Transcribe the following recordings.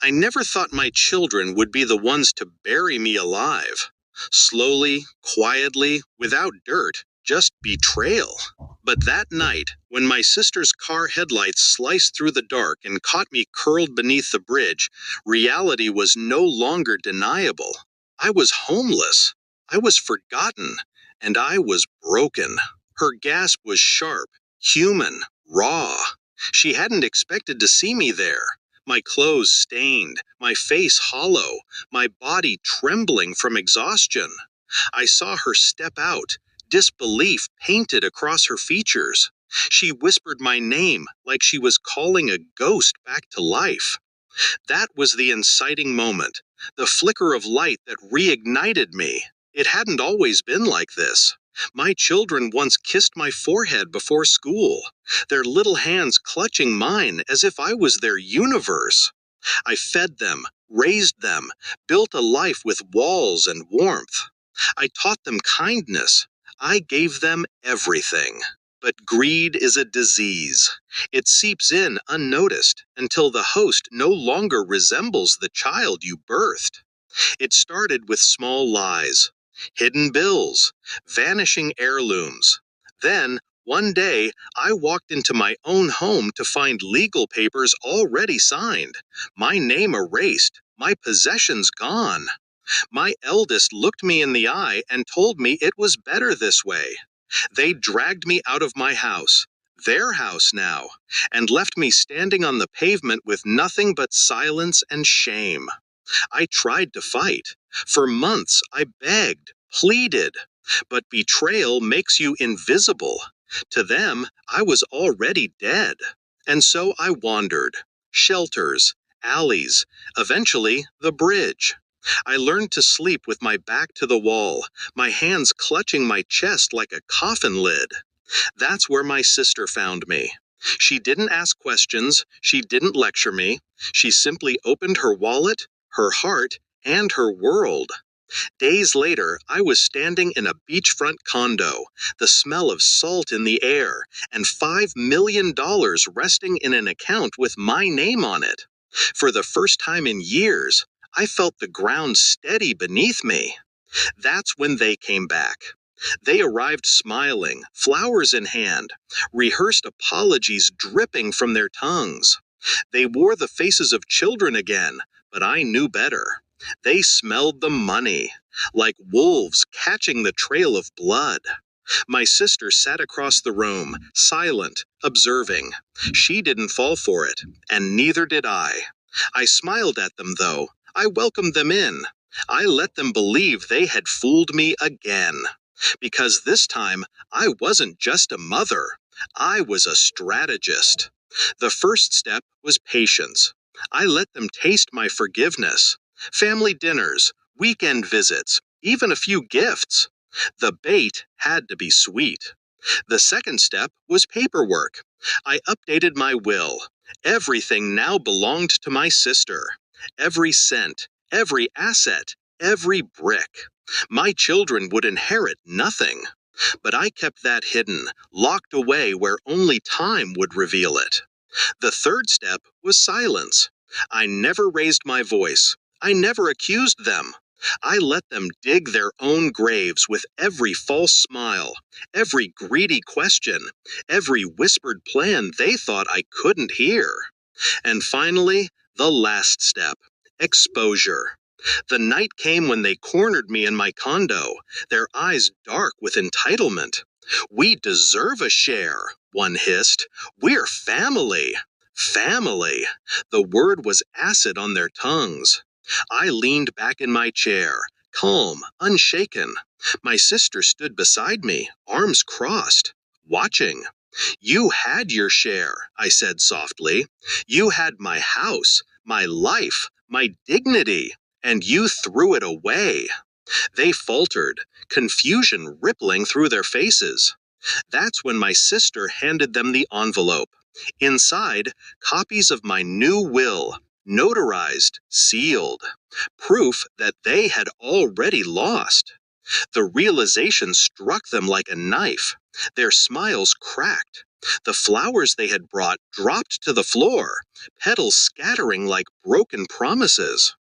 I never thought my children would be the ones to bury me alive. Slowly, quietly, without dirt, just betrayal. But that night, when my sister's car headlights sliced through the dark and caught me curled beneath the bridge, reality was no longer deniable. I was homeless. I was forgotten. And I was broken. Her gasp was sharp, human, raw. She hadn't expected to see me there. My clothes stained, my face hollow, my body trembling from exhaustion. I saw her step out, disbelief painted across her features. She whispered my name like she was calling a ghost back to life. That was the inciting moment, the flicker of light that reignited me. It hadn't always been like this. My children once kissed my forehead before school, their little hands clutching mine as if I was their universe. I fed them, raised them, built a life with walls and warmth. I taught them kindness. I gave them everything. But greed is a disease. It seeps in unnoticed until the host no longer resembles the child you birthed. It started with small lies, hidden bills, vanishing heirlooms. Then, one day, I walked into my own home to find legal papers already signed, my name erased, my possessions gone. My eldest looked me in the eye and told me it was better this way. They dragged me out of my house, their house now, and left me standing on the pavement with nothing but silence and shame. I tried to fight. For months, I begged, pleaded. But betrayal makes you invisible. To them, I was already dead. And so I wandered. Shelters, alleys, eventually the bridge. I learned to sleep with my back to the wall, my hands clutching my chest like a coffin lid. That's where my sister found me. She didn't ask questions, she didn't lecture me. She simply opened her wallet, her heart, and her world. Days later, I was standing in a beachfront condo, the smell of salt in the air, and $5 million resting in an account with my name on it. For the first time in years, I felt the ground steady beneath me. That's when they came back. They arrived smiling, flowers in hand, rehearsed apologies dripping from their tongues. They wore the faces of children again, but I knew better. They smelled the money, like wolves catching the trail of blood. My sister sat across the room, silent, observing. She didn't fall for it, and neither did I. I smiled at them, though. I welcomed them in. I let them believe they had fooled me again. Because this time, I wasn't just a mother. I was a strategist. The first step was patience. I let them taste my forgiveness. Family dinners, weekend visits, even a few gifts. The bait had to be sweet. The second step was paperwork. I updated my will. Everything now belonged to my sister. Every cent, every asset, every brick. My children would inherit nothing. But I kept that hidden, locked away where only time would reveal it. The third step was silence. I never raised my voice. I never accused them. I let them dig their own graves with every false smile, every greedy question, every whispered plan they thought I couldn't hear. And finally, the last step, exposure. The night came when they cornered me in my condo, their eyes dark with entitlement. "We deserve a share," one hissed. "We're family." Family. The word was acid on their tongues. I leaned back in my chair, calm, unshaken. My sister stood beside me, arms crossed, watching. "You had your share," I said softly. "You had my house, my life, my dignity, and you threw it away." They faltered, confusion rippling through their faces. That's when my sister handed them the envelope. Inside, copies of my new will, notarized, sealed. Proof that they had already lost. The realization struck them like a knife. Their smiles cracked. The flowers they had brought dropped to the floor, petals scattering like broken promises.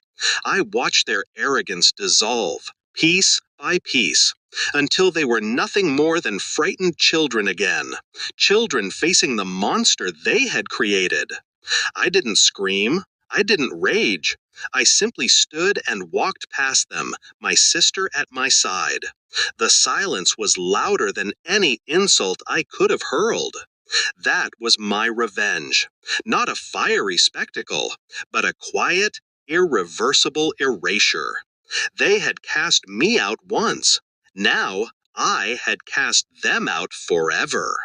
I watched their arrogance dissolve, piece by piece, until they were nothing more than frightened children again, children facing the monster they had created. I didn't scream. I didn't rage. I simply stood and walked past them, my sister at my side. The silence was louder than any insult I could have hurled. That was my revenge. Not a fiery spectacle, but a quiet, irreversible erasure. They had cast me out once. Now I had cast them out forever.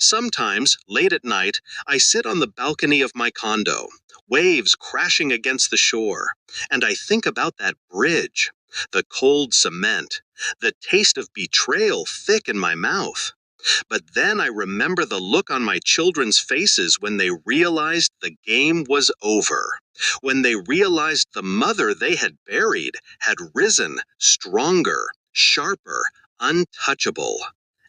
Sometimes, late at night, I sit on the balcony of my condo, waves crashing against the shore, and I think about that bridge, the cold cement, the taste of betrayal thick in my mouth. But then I remember the look on my children's faces when they realized the game was over, when they realized the mother they had buried had risen, stronger, sharper, untouchable.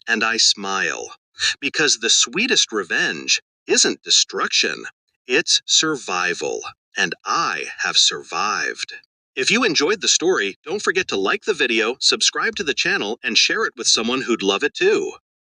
And I smile. Because the sweetest revenge isn't destruction, it's survival, and I have survived. If you enjoyed the story, don't forget to like the video, subscribe to the channel, and share it with someone who'd love it too.